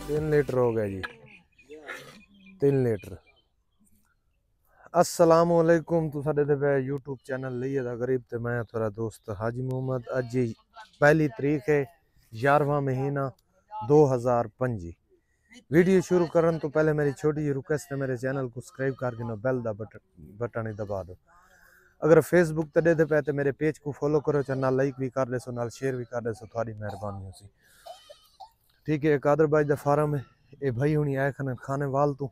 तीन लीटर हो गया जी, 3 लीटर। अस्सलाम वालेकुम। तो साडे ते यूट्यूब चैनल लिए दा गरीब ते मैं थोड़ा दोस्त हाजी मोहम्मद। अज जी पहली तारीख है 11वां महीना 2025। वीडियो शुरू करने तो पहले मेरी छोटी जी रिक्वेस्ट है, मेरे चैनल को सब्सक्राइब करके ना बेल दा बटन दबा दो। अगर फेसबुक ते दे पे तो मेरे पेज को फॉलो करो, ना लाइक भी कर दे सो, नाल शेयर भी कर दे सो, थोड़ी मेहरबानी होसी। ठीक है, कादर भाई दा फार्म है, ये भाई हुणी आए खाने वाल तो।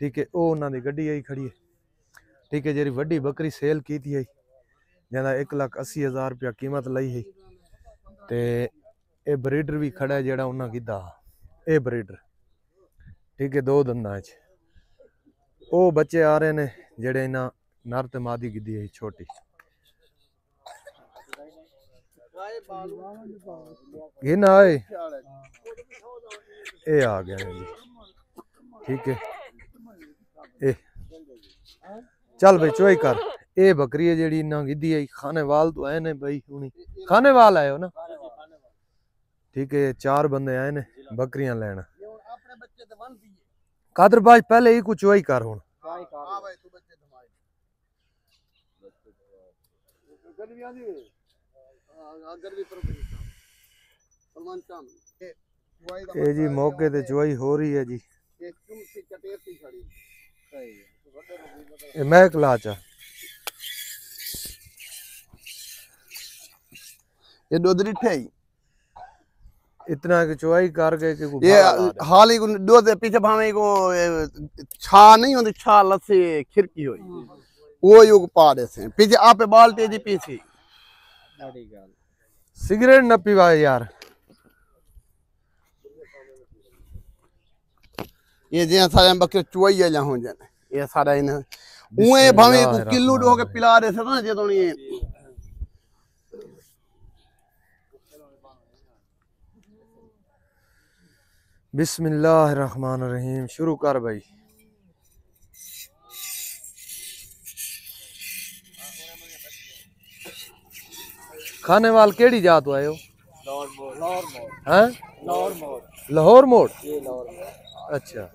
ठीक है, वो उन्होंने गड्डी आई खड़ी है। ठीक है, जी वड्डी बकरी सेल की थी जहाँ 1,80,000 रुपया कीमत लाई है। ते ये ब्रीडर भी खड़ा है जेड़ा उन्हें कीता, ये ब्रीडर। ठीक है, 2 दंदा वो बच्चे आ रहे ने जेड़े इन्हें नर ते मादी गिद्दी है छोटी। ये ना आए, ये आ गया जी। ठीक है, ए चल भाई चोई कर। ये बकरी है जेड़ी ना गिद्दी है, खाने वाल तो आए ने भाई, हुनी खाने वाल आए हो ना। ठीक है, 4 बंदे आए ने बकरियां लेना। कादर भाई पहले ही कुछ वही कर हुन। ये जी मौके ते चुवाई हो रही है जी। मैं कलाचा ये दूध रिठे इतना कि चुवाई कर गए कि ये हाल ही दूध पीछे भावे को छा नहीं होती, छा लस्सी खिरकी हुई वो युग पा दे से पीछे आपे बाल्टी जी पीछे। सिगरेट न पीवा यार। ये जे सारे बकरे चुवाई या हो जाने ये सारा इन उए भावे को किलो हो के पिला दे से ना जे तो ये बिस्मिल्लाहिर्रहमानिर्रहीम। शुरू कर भाई। खाने वाल केड़ी जात आए हो? लाहौर मोड़। अच्छा,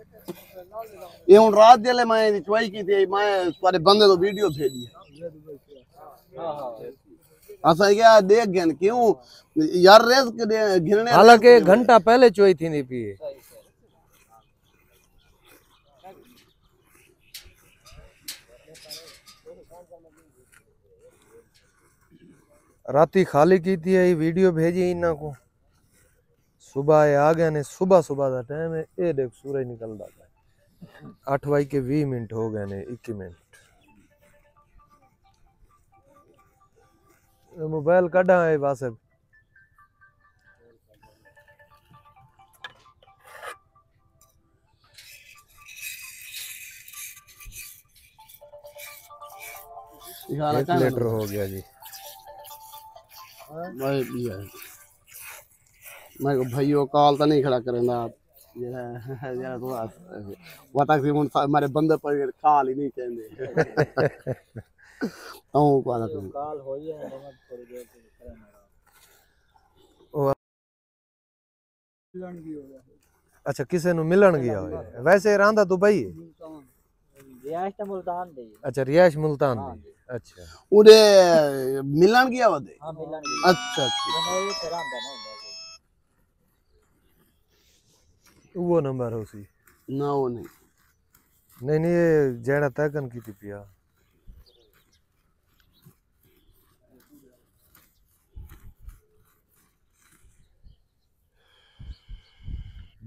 ये हुन रात जेले मैं चुवाई की थी, मैं सारे बंदे तो वीडियो भेजी असा क्या देख गन क्यों यार रेस के घिरने। हालांकि 1 घंटा पहले चुवाई थी नहीं पिए। राती खाली की थी, वीडियो भेजी इन्हों को। सुबह आ गए ने, सुबह का टाइम है। ये देख सूरज निकलता है। 8:20 हो गए ने, 21 मिनट। मोबाइल कड़ा है बस। एक लीटर हो गया जी। मैं भाइयों कॉल तो नहीं खड़ा करेंगे आप ये तो बता कि हमारे बंदे पर कॉल ही नहीं कहते तो कॉल हो ही है थोड़ी देर अच्छा, किसी नु मिलन गया हो? वैसे रांदा दुबई है। रियाश तो मुल्तान दे। अच्छा, रियाश मुल्तान दी। अच्छा, उरे मिलन गया होते। हां मिलन गया। अच्छा वो नंबर हो सी ना वो नहीं नहीं ये जेड़ा तकन की थी पिया।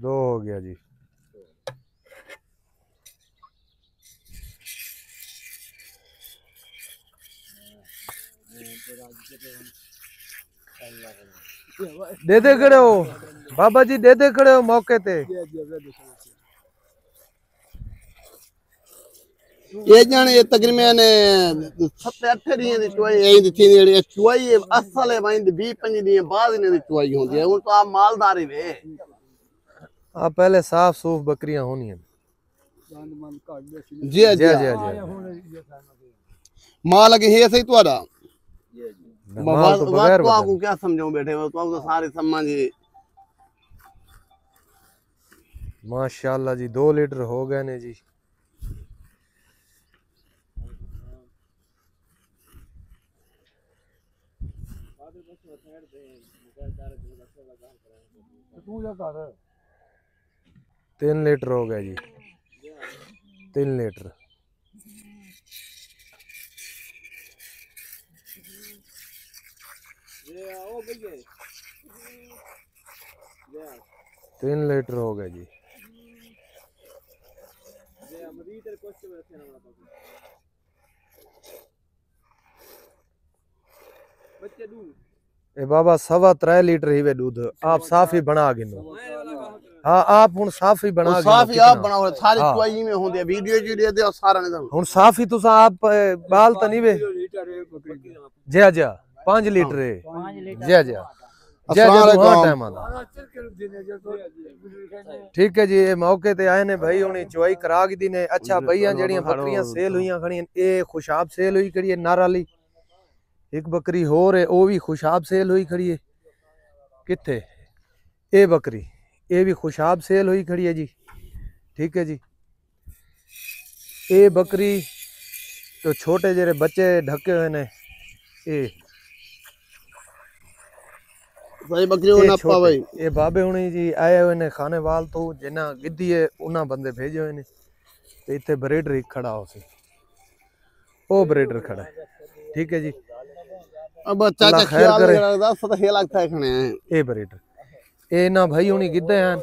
दो हो गया जी। दे दे खड़े हो बाबा जी, दे दे खड़े हो मौके ते। ये जाने तकरीबन 7-8 दिन दी चुवाई आई दी थी। ये चुवाई असल है भाई 20-25 दिन बाद ने चुवाई होती है। उन तो आप मालदारी वे आ पहले साफ सूफ बकरियां होनी है। जी जी जी माल के है सही तुम्हारा माल तो बगैर तो आपको क्या समझाऊं बैठे हो तो आपको सारे सम्मान जी माशाल्लाह जी 2 लीटर हो गए ने जी। तू जा कर 3 लीटर हो गए जी, 3 लीटर। तीन लीटर हो गए जी। ए बाबा 3.25 लीटर ही वे दूध आप साफ ही बना गिनो। हाँ आप हुन साफ ही बना गिनो। साफ ही आप बनाओ सारी हाँ। चुआई में होंदे वीडियो जी दे दे सारा निजाम हुन साफ ही तुसा आप बाल तो नहीं वे जया जया 5 लीटर है 5 लीटर जया जया अस्सलाम जया हाँ वालेकुम। टाइम आना। ठीक है जी ये मौके ते आए ने भाई हुनी चुआई करा गी दी ने। अच्छा भैया जेड़ियां बकरियां सेल हुईयां खड़ियां ए खुशाब सेल हुई खड़ी है नाराली। एक बकरी होर है ओ भी खुशाब सेल हुई खड़ी है। किथे ए बकरी ये भी खुशाब सेल हुई खड़ी है जी। ठीक है जी ये बकरी तो छोटे जेरे बच्चे ढके हुए ने ये भाई बकरी ना पा भाई ये बाबे हुनी जी आए हुए ने खाने वाल तो जिन्ना गिद्दी है उन्ना बंदे भेजे हुए ने ते इत्थे ब्रीडर एक खड़ा हो सी ओ ब्रीडर खड़ा है। ठीक है जी अब चाचा अल्लाह खैर ख्याल करे। लगदा सदा ख्याल लगता है खने ए ब्रीडर ए ना भाई हुनी गिद्दे हैं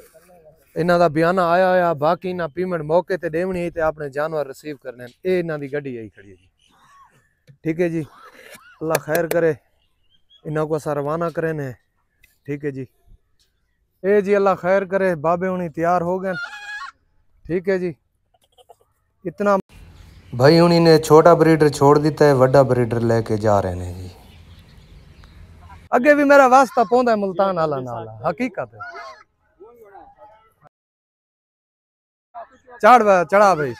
इन्हां दा बयाना आया होया बाकी ना पेमेंट मौके ते देवनी ते अपने जानवर रिसीव करने ए इन्हां दी गड्डी आई खड़ी है जी। ठीक है जी अल्लाह खैर करे इन्हां को असा रवाना करे ने। ठीक है जी ए जी अल्लाह खैर करे बाबे हुनी तैयार हो गए। ठीक है जी इतना भाई हुनी ने छोटा ब्रीडर छोड़ दिता है बड़ा ब्रीडर लेके जा रहे हैं जी। अगे भी मेरा वास्ता पौंदा है मुल्तान आला नाल हकीकत है चढ़ा भाई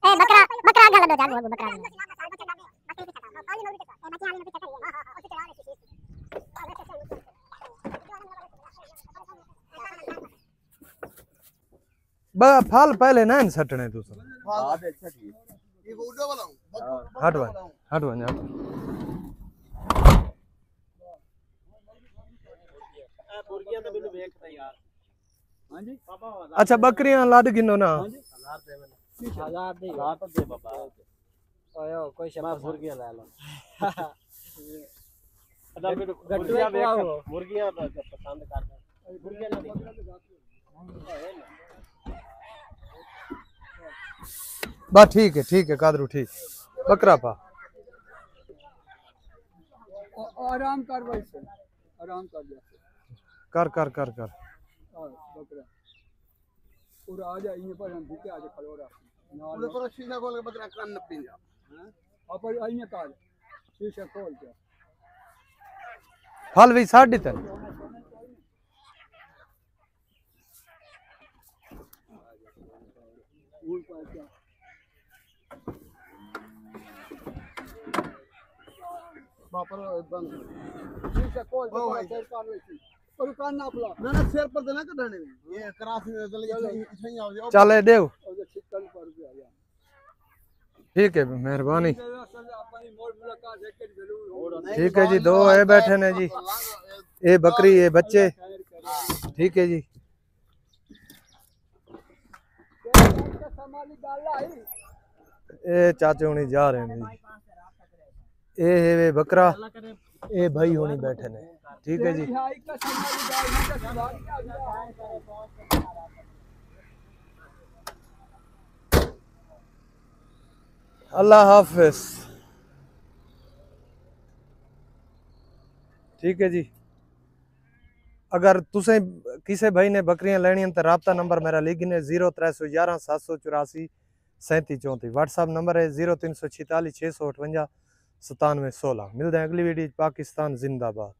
बकरा बकरा आगे लो जानो बकरा फल पहले ना सटने तू ये उड़ो वाला हट वन अच्छा बकरियां लद गिनो ना 1000 दे तो दे बाबा ओयो कोई शबाब मुर्गियां ले लो गट्टुआ खवाओ मुर्गियां पसंद करता मुर्गियां बस ठीक है कादरू ठीक बकरा पा आराम कर भाई से आराम कर जा कर बकरा पूरा आ जा इन पर हम भूखे आज खलो रहा उड़े पर शीशा खोल के बकरा कान न पी जा हां अपन आइए काल शीशा खोल के फल भी 3.5 उड़ पर क्या बापर बंद शीशा खोल के सर कान में और कान ना अपला ना सिर पर देना कढने ये क्रास में चल गई आ जाओ चले देव और जो छिकल पर भी आ जा ठीक है मेहरबानी। अपनी मोर मुलाकात है के जरूर ठीक है जी दो है बैठे ने जी ये बकरी ये बच्चे। ठीक है जी संभाली डाला ही ये चाचे हुनी जा रहे हैं जी ये है वे बकरा ये भाई हुनी बैठे ने। ठीक है जी भाई का संभाली डाल का संभाली अल्लाह हाफिज। ठीक है जी अगर तुसे किसी भाई ने बकरियां लेनी तो राब्ता नंबर मेरा लिख ने 0311 784 3734 व्हाट्सअप नंबर है 0346 658 9716। मिलते हैं अगली वीडियो। पाकिस्तान जिंदाबाद।